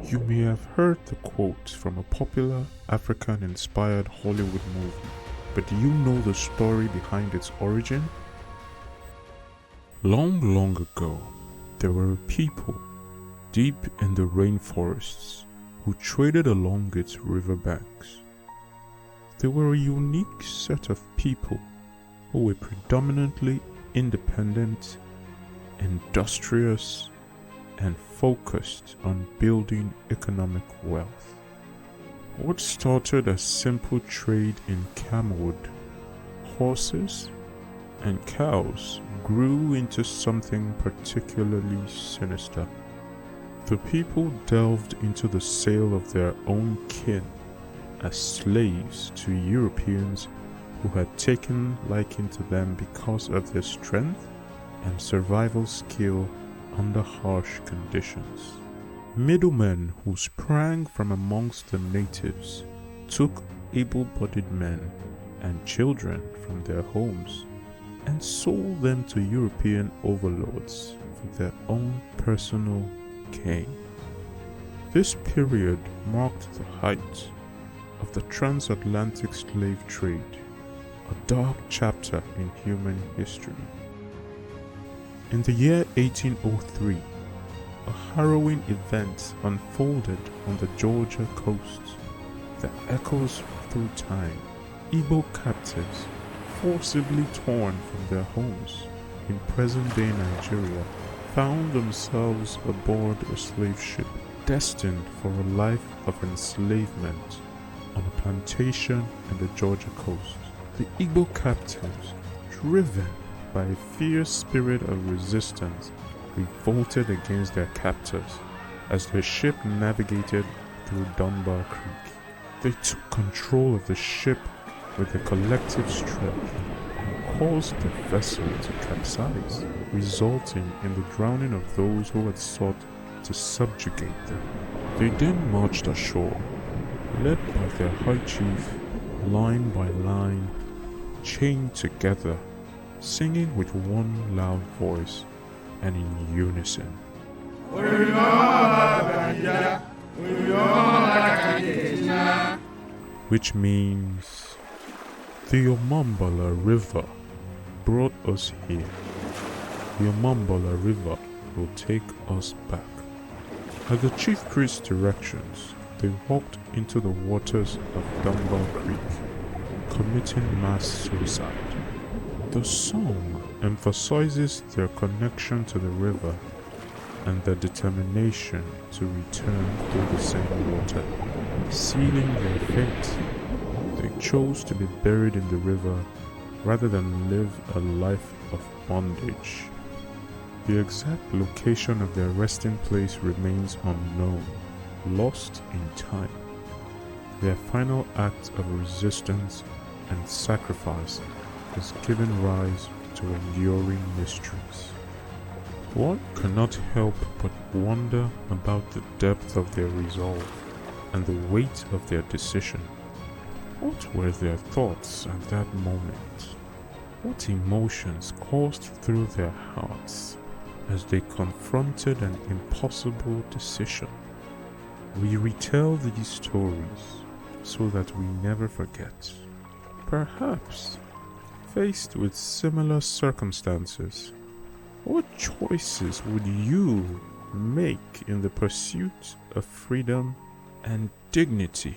You may have heard the quote from a popular African-inspired Hollywood movie, but do you know the story behind its origin? Long ago, there were people deep in the rainforests who traded along its riverbanks. They were a unique set of people who were predominantly independent, industrious, and focused on building economic wealth. What started as simple trade in camelwood, horses, and cows grew into something particularly sinister. The people delved into the sale of their own kin as slaves to Europeans who had taken liking to them because of their strength and survival skill under harsh conditions. Middlemen who sprang from amongst the natives took able-bodied men and children from their homes and sold them to European overlords for their own personal gain. This period marked the height of the transatlantic slave trade, a dark chapter in human history. In the year 1803, a harrowing event unfolded on the Georgia coast that echoes through time. Igbo captives, forcibly torn from their homes in present-day Nigeria, found themselves aboard a slave ship destined for a life of enslavement on a plantation in the Georgia coast. The Igbo captives, driven by a fierce spirit of resistance, revolted against their captors as the ship navigated through Dunbar Creek. They took control of the ship with their collective strength and caused the vessel to capsize, resulting in the drowning of those who had sought to subjugate them. They then marched ashore, led by their high chief, line by line, chained together, singing with one loud voice and in unison. Which means, the Omambala River brought us here. The Omambala River will take us back. At the chief priest's directions, they walked into the waters of Dunbar Creek, committing mass suicide. The song emphasizes their connection to the river and their determination to return through the same water. Sealing their fate, they chose to be buried in the river rather than live a life of bondage. The exact location of their resting place remains unknown, lost in time. Their final act of resistance and sacrifice has given rise to enduring mysteries. One cannot help but wonder about the depth of their resolve and the weight of their decision. What were their thoughts at that moment? What emotions coursed through their hearts as they confronted an impossible decision? We retell these stories so that we never forget. Perhaps, faced with similar circumstances, what choices would you make in the pursuit of freedom and dignity?